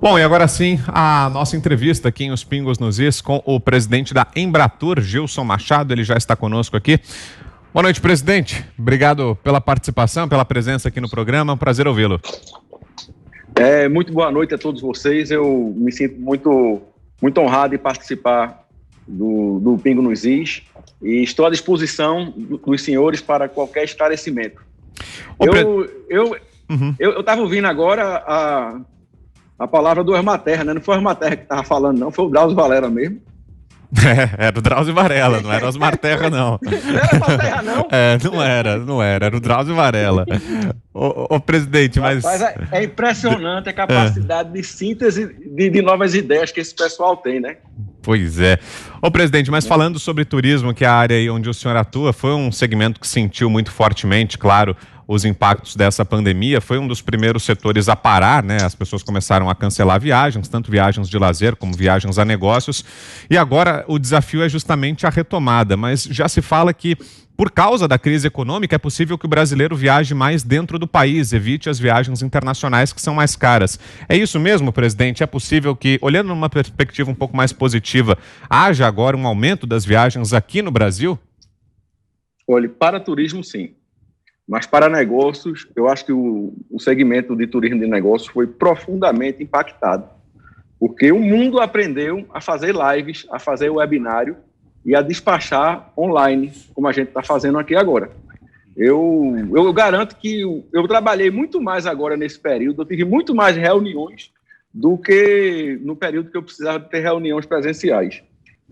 Bom, e agora sim, a nossa entrevista aqui em Os Pingos nos Is com o presidente da Embratur, Gilson Machado, ele já está conosco aqui. Boa noite, presidente. Obrigado pela participação, pela presença aqui no programa, é um prazer ouvi-lo. Muito boa noite a todos vocês, eu me sinto muito honrado em participar do Pingo nos Is e estou à disposição dos senhores para qualquer esclarecimento. Eu estava ouvindo agora a palavra do Ermaterra, né? Não foi o Ermaterra que estava falando, não, foi o Drauzio Varela mesmo. Era o Drauzio Varela, não era Osmar Terra, não. Não era Osmar Terra, não? Era o Drauzio Varela. Ô presidente, mas... É impressionante a capacidade de síntese de novas ideias que esse pessoal tem, né? Pois é. Ô presidente, mas falando sobre turismo, que é a área aí onde o senhor atua, foi um segmento que sentiu muito fortemente, claro, os impactos dessa pandemia, foi um dos primeiros setores a parar, né? As pessoas começaram a cancelar viagens, tanto viagens de lazer como viagens a negócios, e agora o desafio é justamente a retomada, mas já se fala que por causa da crise econômica é possível que o brasileiro viaje mais dentro do país, evite as viagens internacionais que são mais caras. É isso mesmo, presidente? É possível que, olhando numa perspectiva um pouco mais positiva, haja agora um aumento das viagens aqui no Brasil? Olha, para turismo sim. Mas para negócios, eu acho que o segmento de turismo de negócios foi profundamente impactado, porque o mundo aprendeu a fazer lives, a fazer webinário e a despachar online, como a gente está fazendo aqui agora. Eu garanto que eu trabalhei muito mais agora nesse período, eu tive muito mais reuniões do que no período que eu precisava ter reuniões presenciais.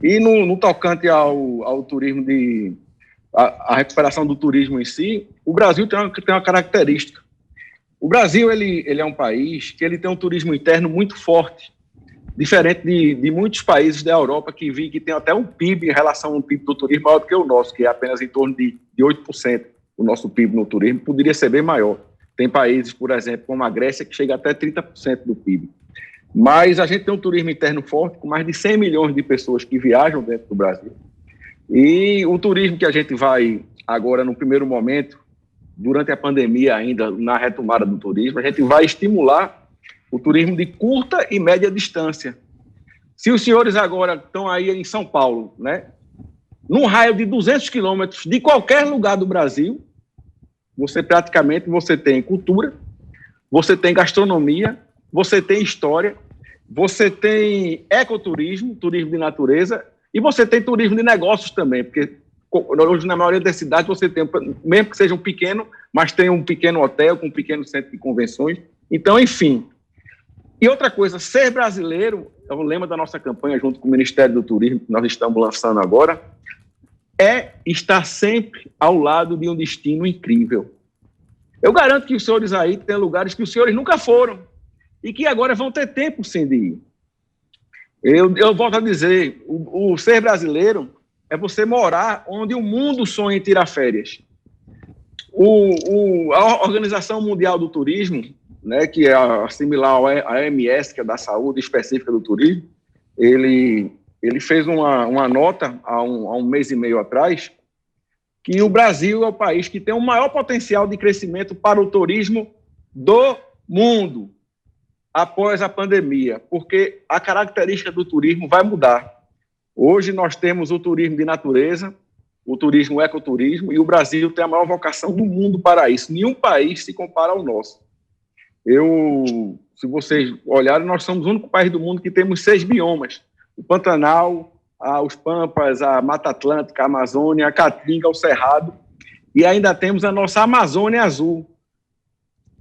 E no tocante ao turismo a recuperação do turismo em si, o Brasil tem uma característica. O Brasil ele é um país que ele tem um turismo interno muito forte, diferente de muitos países da Europa que tem até um PIB em relação ao PIB do turismo maior do que o nosso, que é apenas em torno de 8%. O nosso PIB no turismo poderia ser bem maior. Tem países, por exemplo, como a Grécia, que chega até 30% do PIB. Mas a gente tem um turismo interno forte, com mais de 100 milhões de pessoas que viajam dentro do Brasil. E o turismo que a gente vai agora, no primeiro momento, durante a pandemia ainda, na retomada do turismo, a gente vai estimular o turismo de curta e média distância. Se os senhores agora estão aí em São Paulo, né, num raio de 200 quilômetros de qualquer lugar do Brasil, você tem cultura, você tem gastronomia, você tem história, você tem ecoturismo, turismo de natureza, e você tem turismo de negócios também, porque hoje na maioria das cidades você tem, mesmo que seja um pequeno, mas tem um pequeno hotel com um pequeno centro de convenções. Então, enfim. E outra coisa, ser brasileiro, é o lema da nossa campanha junto com o Ministério do Turismo, que nós estamos lançando agora, é estar sempre ao lado de um destino incrível. Eu garanto que os senhores aí têm lugares que os senhores nunca foram e que agora vão ter tempo sem de ir. Eu volto a dizer, o ser brasileiro é você morar onde o mundo sonha em tirar férias. A Organização Mundial do Turismo, né, que é similar à OMS, que é da saúde específica do turismo, ele fez uma nota há um mês e meio atrás, que o Brasil é o país que tem o maior potencial de crescimento para o turismo do mundo após a pandemia, porque a característica do turismo vai mudar. Hoje nós temos o turismo de natureza, o turismo ecoturismo, e o Brasil tem a maior vocação do mundo para isso. Nenhum país se compara ao nosso. Se vocês olharem, nós somos o único país do mundo que temos 6 biomas. O Pantanal, os Pampas, a Mata Atlântica, a Amazônia, a Caatinga, o Cerrado, e ainda temos a nossa Amazônia Azul,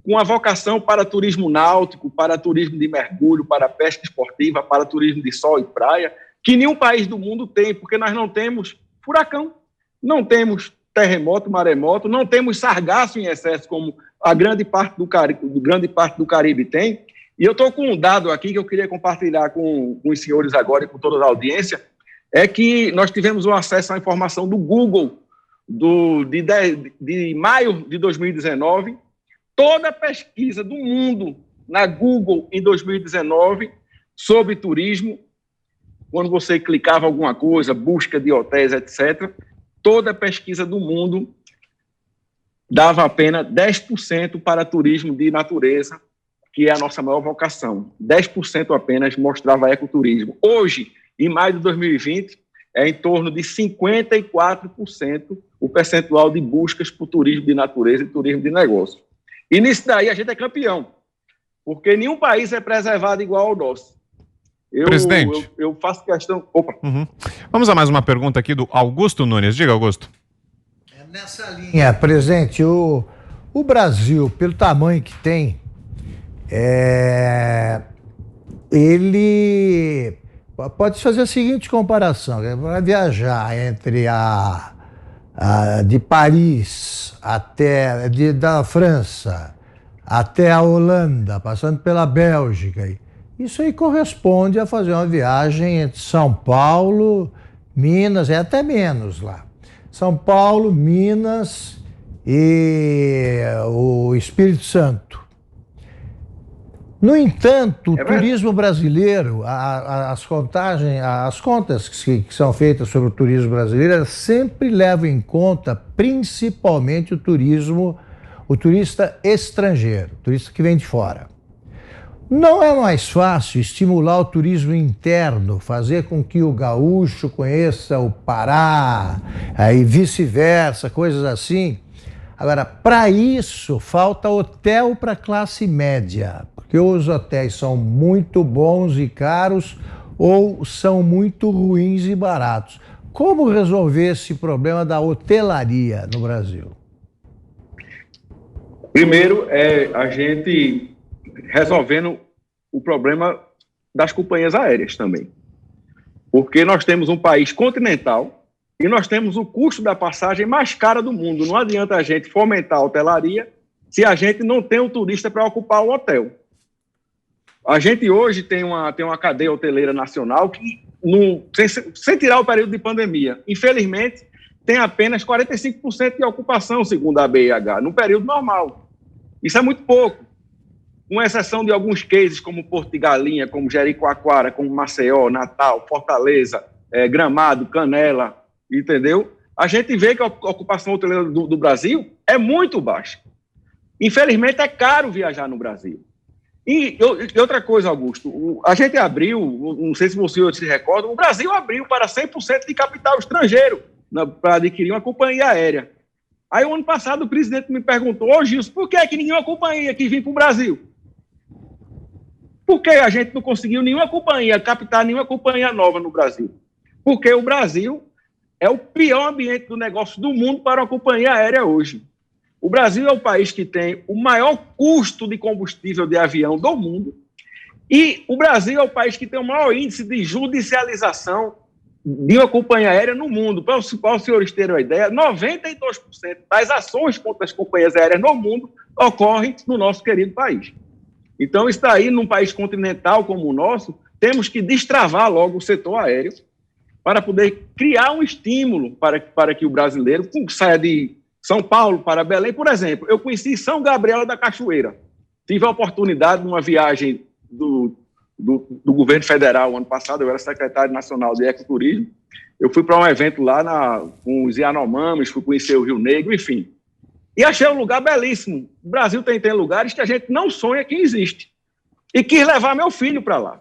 com a vocação para turismo náutico, para turismo de mergulho, para pesca esportiva, para turismo de sol e praia, que nenhum país do mundo tem, porque nós não temos furacão, não temos terremoto, maremoto, não temos sargaço em excesso, como a grande parte do Caribe tem. E eu estou com um dado aqui que eu queria compartilhar com os senhores agora e com toda a audiência, é que nós tivemos o acesso à informação do Google de maio de 2019, toda a pesquisa do mundo na Google em 2019 sobre turismo, quando você clicava alguma coisa, busca de hotéis, etc., toda a pesquisa do mundo dava apenas 10% para turismo de natureza, que é a nossa maior vocação. 10% apenas mostrava ecoturismo. Hoje, em maio de 2020, é em torno de 54% o percentual de buscas por turismo de natureza e turismo de negócio. E nisso daí a gente é campeão, porque nenhum país é preservado igual ao nosso. Presidente. Eu faço questão... Opa! Vamos a mais uma pergunta aqui do Augusto Nunes. Diga, Augusto. Nessa linha, presidente, o Brasil, pelo tamanho que tem, ele pode fazer a seguinte comparação: vai viajar entre de Paris da França até a Holanda, passando pela Bélgica. Isso aí corresponde a fazer uma viagem entre São Paulo, Minas, até menos lá. São Paulo, Minas e o Espírito Santo. No entanto, o turismo brasileiro, as contas que são feitas sobre o turismo brasileiro sempre levam em conta principalmente o turista estrangeiro, o turista que vem de fora. Não é mais fácil estimular o turismo interno, fazer com que o gaúcho conheça o Pará, e vice-versa, coisas assim? Agora, para isso, falta hotel para classe média, porque os hotéis são muito bons e caros ou são muito ruins e baratos. Como resolver esse problema da hotelaria no Brasil? Primeiro, a gente resolvendo o problema das companhias aéreas também. Porque nós temos um país continental e nós temos o custo da passagem mais cara do mundo. Não adianta a gente fomentar a hotelaria se a gente não tem o turista para ocupar o hotel. A gente hoje tem uma cadeia hoteleira nacional que, sem tirar o período de pandemia, infelizmente, tem apenas 45% de ocupação, segundo a BIH, no período normal. Isso é muito pouco. Com exceção de alguns cases, como Porto de Galinha, como Jericoacoara, como Maceió, Natal, Fortaleza, Gramado, Canela, entendeu? A gente vê que a ocupação hoteleira do Brasil é muito baixa. Infelizmente, é caro viajar no Brasil. E outra coisa, Augusto, a gente abriu, não sei se você se recorda, o Brasil abriu para 100% de capital estrangeiro para adquirir uma companhia aérea. Aí, o ano passado, o presidente me perguntou: Gilson, por que nenhuma companhia quis vir para o Brasil? Por que a gente não conseguiu captar nenhuma companhia nova no Brasil? Porque o Brasil é o pior ambiente do negócio do mundo para uma companhia aérea hoje. O Brasil é o país que tem o maior custo de combustível de avião do mundo e o Brasil é o país que tem o maior índice de judicialização de uma companhia aérea no mundo. Para os senhores terem uma ideia, 92% das ações contra as companhias aéreas no mundo ocorrem no nosso querido país. Então, isso daí, num país continental como o nosso, temos que destravar logo o setor aéreo para poder criar um estímulo para que o brasileiro saia de São Paulo para Belém. Por exemplo, eu conheci São Gabriel da Cachoeira. Tive a oportunidade, numa viagem do governo federal, ano passado, eu era secretário nacional de ecoturismo, eu fui para um evento lá com os Yanomamis, fui conhecer o Rio Negro, enfim. E achei um lugar belíssimo. O Brasil tem lugares que a gente não sonha que existe. E quis levar meu filho para lá.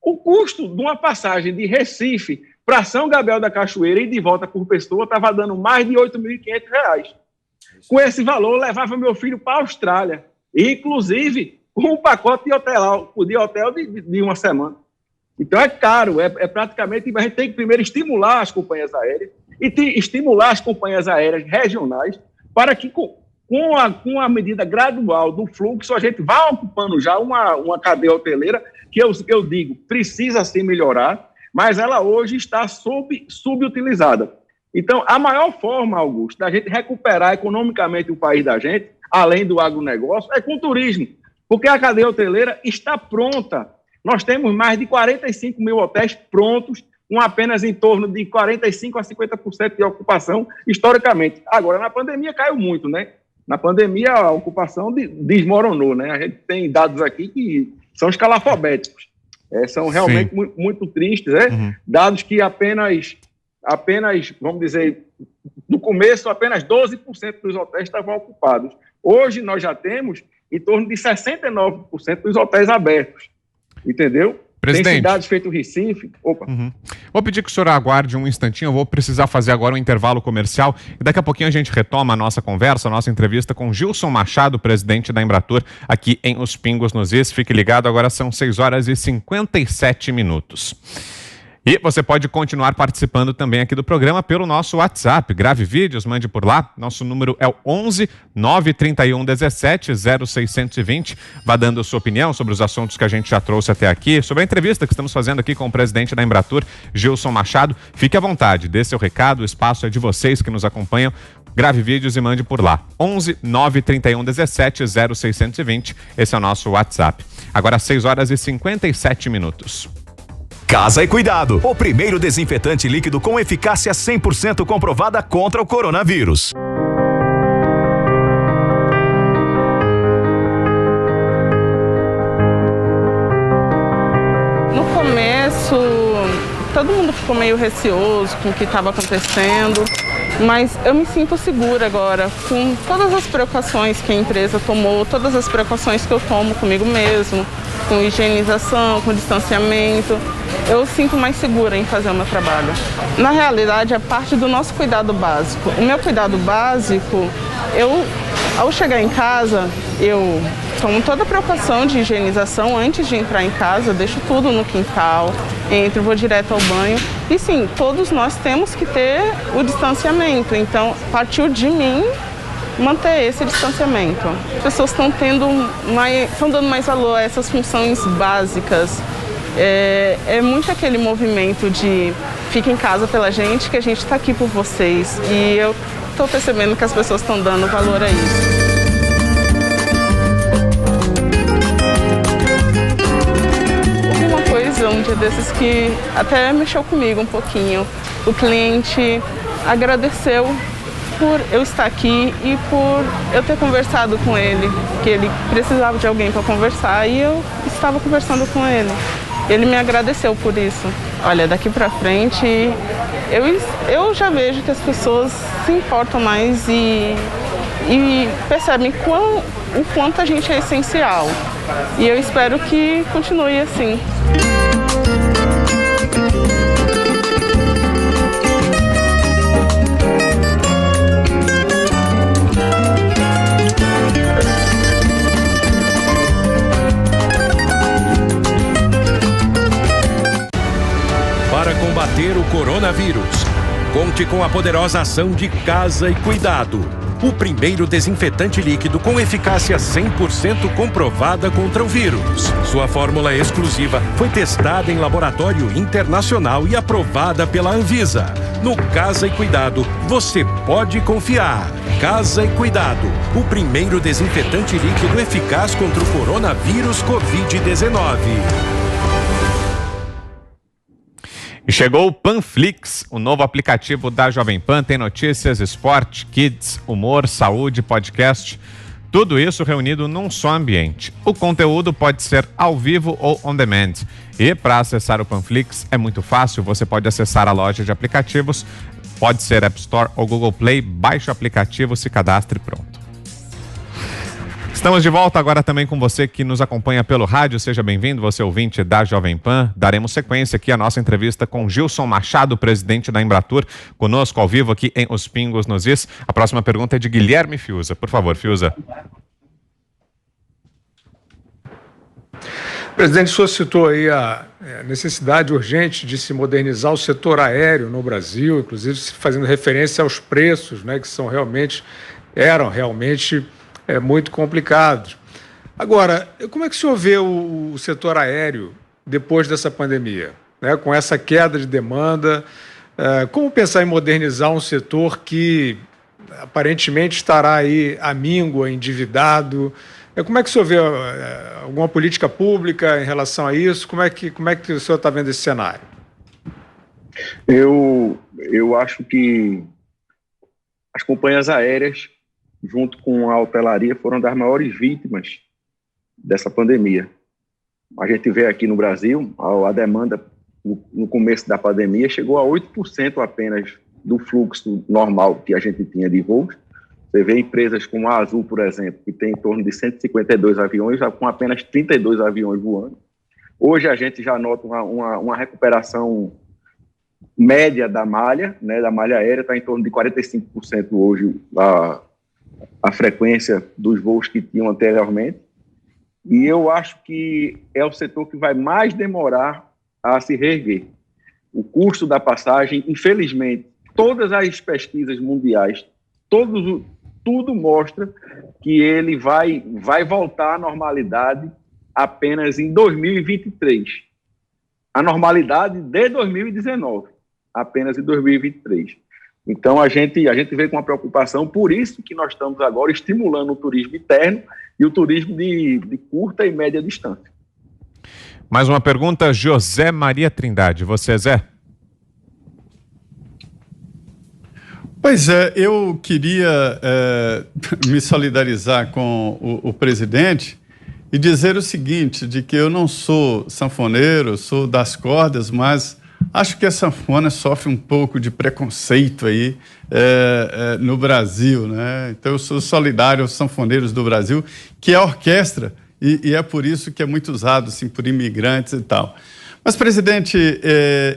O custo de uma passagem de Recife para São Gabriel da Cachoeira e de volta por pessoa estava dando mais de R$ 8.500. Com esse valor, eu levava meu filho para a Austrália. Inclusive, com um pacote de hotel de uma semana. Então é caro, praticamente, a gente tem que primeiro estimular as companhias aéreas e estimular as companhias aéreas regionais para que com a medida gradual do fluxo a gente vá ocupando já uma cadeia hoteleira que eu digo precisa sim melhorar, mas ela hoje está subutilizada. Então, a maior forma, Augusto, da gente recuperar economicamente o país da gente, além do agronegócio, é com o turismo, porque a cadeia hoteleira está pronta. Nós temos mais de 45 mil hotéis prontos, com apenas em torno de 45% a 50% de ocupação historicamente. Agora, na pandemia caiu muito, né? Na pandemia a ocupação desmoronou, né? A gente tem dados aqui que são escalafobéticos. São realmente muito tristes, né? Uhum. Dados que apenas, vamos dizer, no começo, apenas 12% dos hotéis estavam ocupados. Hoje nós já temos em torno de 69% dos hotéis abertos. Entendeu? Presidente. Tem cidades feito Recife. Opa. Vou pedir que o senhor aguarde um instantinho, eu vou precisar fazer agora um intervalo comercial e daqui a pouquinho a gente retoma a nossa conversa, a nossa entrevista com Gilson Machado, presidente da Embratur, aqui em Os Pingos nos Is. Fique ligado, agora são 6h57. E você pode continuar participando também aqui do programa pelo nosso WhatsApp. Grave vídeos, mande por lá. Nosso número é o 11 931 17 0620. Vá dando sua opinião sobre os assuntos que a gente já trouxe até aqui, sobre a entrevista que estamos fazendo aqui com o presidente da Embratur, Gilson Machado. Fique à vontade, dê seu recado, o espaço é de vocês que nos acompanham. Grave vídeos e mande por lá. 11 931 17 0620. Esse é o nosso WhatsApp. Agora 6h57. Casa e Cuidado, o primeiro desinfetante líquido com eficácia 100% comprovada contra o coronavírus. No começo, todo mundo ficou meio receoso com o que estava acontecendo, mas eu me sinto segura agora, com todas as precauções que a empresa tomou, todas as precauções que eu tomo comigo mesmo, com higienização, com distanciamento. Eu sinto mais segura em fazer o meu trabalho. Na realidade, é parte do nosso cuidado básico. O meu cuidado básico, ao chegar em casa, eu tomo toda a preocupação de higienização antes de entrar em casa, deixo tudo no quintal, entro, vou direto ao banho. E sim, todos nós temos que ter o distanciamento, então partiu de mim manter esse distanciamento. As pessoas estão dando mais valor a essas funções básicas. É muito aquele movimento de fica em casa pela gente, que a gente está aqui por vocês. E eu estou percebendo que as pessoas estão dando valor a isso. Houve uma coisa um dia desses que até mexeu comigo um pouquinho. O cliente agradeceu por eu estar aqui e por eu ter conversado com ele, que ele precisava de alguém para conversar e eu estava conversando com ele. Ele me agradeceu por isso. Olha, daqui para frente, eu já vejo que as pessoas se importam mais e percebem o quanto a gente é essencial. E eu espero que continue assim. Para combater o coronavírus, conte com a poderosa ação de Casa e Cuidado, o primeiro desinfetante líquido com eficácia 100% comprovada contra o vírus. Sua fórmula exclusiva foi testada em laboratório internacional e aprovada pela Anvisa. No Casa e Cuidado, você pode confiar. Casa e Cuidado, o primeiro desinfetante líquido eficaz contra o coronavírus Covid-19. E chegou o Panflix, o novo aplicativo da Jovem Pan. Tem notícias, esporte, kids, humor, saúde, podcast. Tudo isso reunido num só ambiente. O conteúdo pode ser ao vivo ou on demand. E para acessar o Panflix é muito fácil. Você pode acessar a loja de aplicativos. Pode ser App Store ou Google Play. Baixe o aplicativo, se cadastre e pronto. Estamos de volta agora também com você que nos acompanha pelo rádio. Seja bem-vindo, você ouvinte da Jovem Pan. Daremos sequência aqui à nossa entrevista com Gilson Machado, presidente da Embratur, conosco ao vivo aqui em Os Pingos nos Is. A próxima pergunta é de Guilherme Fiuza. Por favor, Fiuza. Presidente, o senhor citou aí a necessidade urgente de se modernizar o setor aéreo no Brasil, inclusive fazendo referência aos preços, né, que eram realmente muito complicados. Agora, como é que o senhor vê o setor aéreo depois dessa pandemia, né, com essa queda de demanda? Como pensar em modernizar um setor que aparentemente estará aí à míngua, endividado? Como é que o senhor vê alguma política pública em relação a isso? Como é que o senhor está vendo esse cenário? Eu acho que as companhias aéreas, junto com a hotelaria, foram das maiores vítimas dessa pandemia. A gente vê aqui no Brasil, a demanda no começo da pandemia chegou a 8% apenas do fluxo normal que a gente tinha de voos. Você vê empresas como a Azul, por exemplo, que tem em torno de 152 aviões, com apenas 32 aviões voando. Hoje a gente já nota uma recuperação média da malha, né, da malha aérea, está em torno de 45% hoje a frequência dos voos que tinham anteriormente. E eu acho que é o setor que vai mais demorar a se reerguer. O custo da passagem, infelizmente, todas as pesquisas mundiais, tudo mostra que ele vai voltar à normalidade apenas em 2023. A normalidade de 2019, apenas em 2023. Então, a gente vê com uma preocupação, por isso que nós estamos agora estimulando o turismo interno e o turismo de curta e média distância. Mais uma pergunta, José Maria Trindade. Você, Zé? Pois é, eu queria me solidarizar com o presidente e dizer o seguinte, de que eu não sou sanfoneiro, sou das cordas, mas acho que a sanfona sofre um pouco de preconceito aí no Brasil, né? Então eu sou solidário aos sanfoneiros do Brasil, que é a orquestra, e é por isso que é muito usado assim, por imigrantes e tal. Mas, presidente,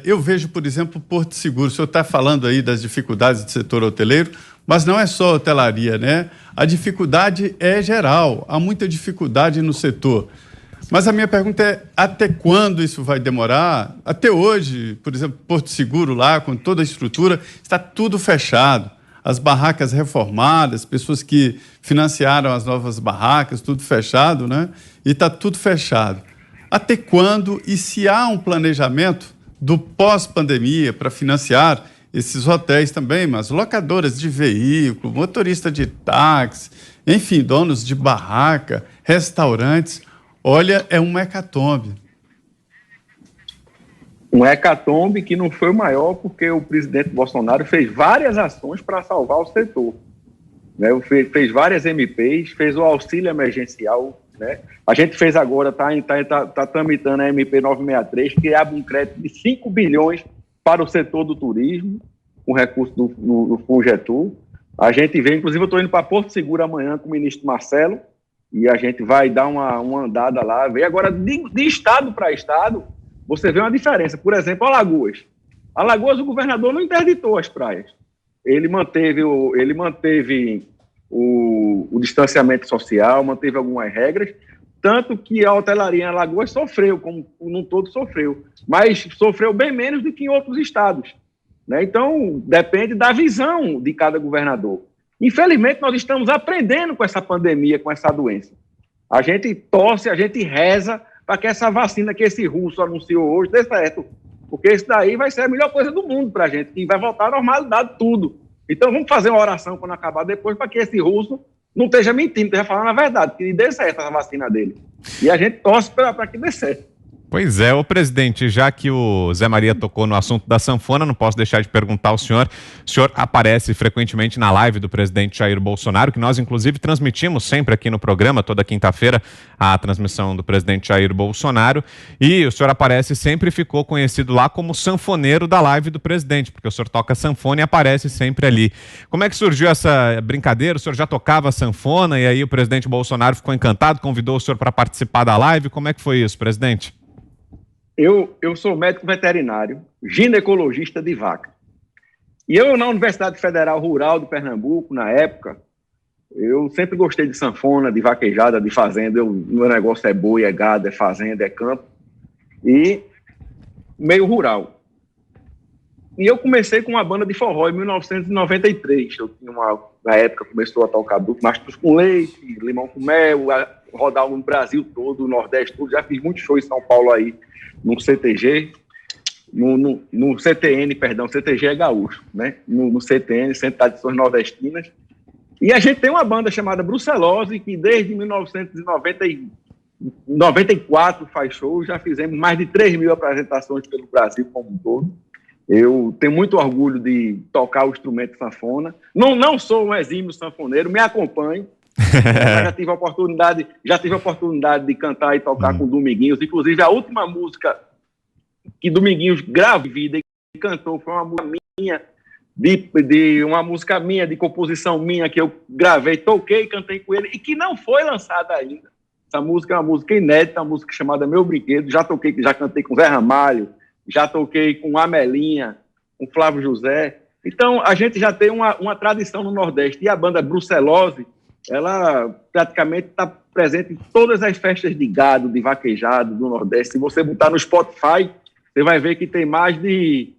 eu vejo, por exemplo, Porto Seguro. O senhor está falando aí das dificuldades do setor hoteleiro, mas não é só hotelaria, né? A dificuldade é geral, há muita dificuldade no setor. Mas a minha pergunta é, até quando isso vai demorar? Até hoje, por exemplo, Porto Seguro lá, com toda a estrutura, está tudo fechado. As barracas reformadas, pessoas que financiaram as novas barracas, tudo fechado, né? E está tudo fechado. Até quando e se há um planejamento do pós-pandemia para financiar esses hotéis também, mas locadoras de veículo, motorista de táxi, enfim, donos de barraca, restaurantes, olha, é um hecatombe. Um hecatombe que não foi o maior porque o presidente Bolsonaro fez várias ações para salvar o setor. Né? Fez várias MPs, fez o auxílio emergencial, né? A gente fez agora, está tramitando a MP 963, que abre um crédito de 5 bilhões para o setor do turismo, com recurso do FUNGETUR. A gente vê, inclusive eu estou indo para Porto Seguro amanhã com o ministro Marcelo, e a gente vai dar uma andada lá, ver agora de estado para estado, você vê uma diferença. Por exemplo, Alagoas. Alagoas, o governador não interditou as praias. Ele manteve o distanciamento social, manteve algumas regras, tanto que a hotelaria em Alagoas sofreu, como num todo sofreu, mas sofreu bem menos do que em outros estados, né? Então, depende da visão de cada governador. Infelizmente, nós estamos aprendendo com essa pandemia, com essa doença. A gente torce, a gente reza para que essa vacina que esse russo anunciou hoje dê certo, porque isso daí vai ser a melhor coisa do mundo para a gente, e vai voltar à normalidade tudo. Então, vamos fazer uma oração quando acabar depois para que esse russo não esteja mentindo, esteja falando a verdade, que dê certo a vacina dele. E a gente torce para que dê certo. Pois é, ô presidente, já que o Zé Maria tocou no assunto da sanfona, não posso deixar de perguntar ao senhor. O senhor aparece frequentemente na live do presidente Jair Bolsonaro, que nós inclusive transmitimos sempre aqui no programa, toda quinta-feira, a transmissão do presidente Jair Bolsonaro, e o senhor aparece sempre e ficou conhecido lá como sanfoneiro da live do presidente, porque o senhor toca sanfona e aparece sempre ali. Como é que surgiu essa brincadeira? O senhor já tocava sanfona e aí o presidente Bolsonaro ficou encantado, convidou o senhor para participar da live? Como é que foi isso, presidente? Eu sou médico veterinário, ginecologista de vaca. E eu, na Universidade Federal Rural de Pernambuco, na época, eu sempre gostei de sanfona, de vaquejada, de fazenda. Meu negócio é boi, é gado, é fazenda, é campo. E meio rural. E eu comecei com uma banda de forró em 1993. Na época, começou a tocar mastros com leite, limão com mel, rodar o Brasil todo, o Nordeste todo. Já fiz muitos shows em São Paulo aí, no CTG, no CTN, perdão, CTG é gaúcho, né? No CTN, Centro de Tradições Nordestinas. E a gente tem uma banda chamada Brucelose, que desde 1994 faz shows, já fizemos mais de 3.000 apresentações pelo Brasil como um todo. Eu tenho muito orgulho de tocar o instrumento sanfona. Não sou um exímio sanfoneiro, me acompanho. Já tive a oportunidade de cantar e tocar com Dominguinhos. Inclusive, a última música que Dominguinhos gravou e cantou foi uma música minha de uma música minha, de composição minha, que eu gravei, toquei e cantei com ele, e que não foi lançada ainda. Essa música é uma música inédita, uma música chamada Meu Brinquedo. Já cantei com Zé Ramalho, já toquei com Amelinha, com Flávio José. Então, a gente já tem uma tradição no Nordeste. E a banda Brucelose, ela praticamente está presente em todas as festas de gado, de vaquejado do Nordeste. Se você botar no Spotify, você vai ver que tem mais de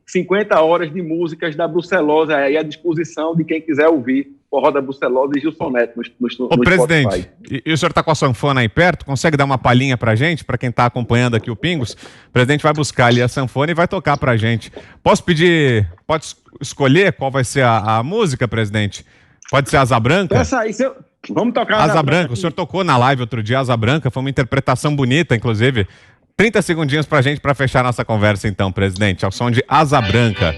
50 horas de músicas da Brucelose aí à disposição de quem quiser ouvir forró da Brucelose e Gilson Neto no Spotify. Presidente, e o senhor está com a sanfona aí perto? Consegue dar uma palhinha pra gente, para quem está acompanhando aqui o Pingos? O presidente vai buscar ali a sanfona e vai tocar pra gente. Pode escolher qual vai ser a música, presidente? Pode ser Asa Branca? Vamos tocar Asa Branca. O senhor tocou na live outro dia, Asa Branca, foi uma interpretação bonita, inclusive. 30 segundinhos pra gente para fechar nossa conversa então, presidente, ao som de Asa Branca.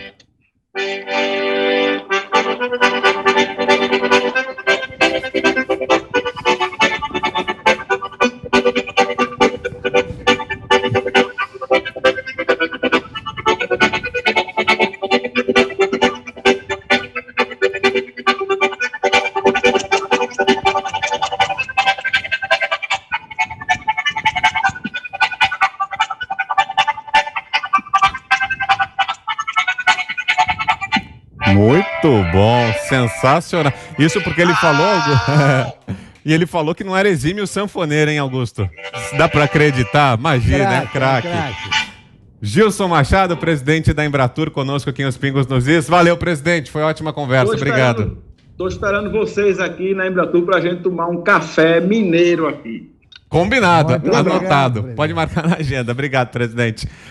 Muito bom, sensacional. Isso porque ele falou... E ele falou que não era exímio sanfoneiro, hein, Augusto? Dá pra acreditar? Magia, né? Craque. Gilson Machado, presidente da Embratur, conosco aqui em Os Pingos nos Is. Valeu, presidente. Foi ótima conversa. Obrigado. Estou esperando vocês aqui na Embratur pra gente tomar um café mineiro aqui. Combinado, anotado. Pode marcar na agenda. Obrigado, presidente.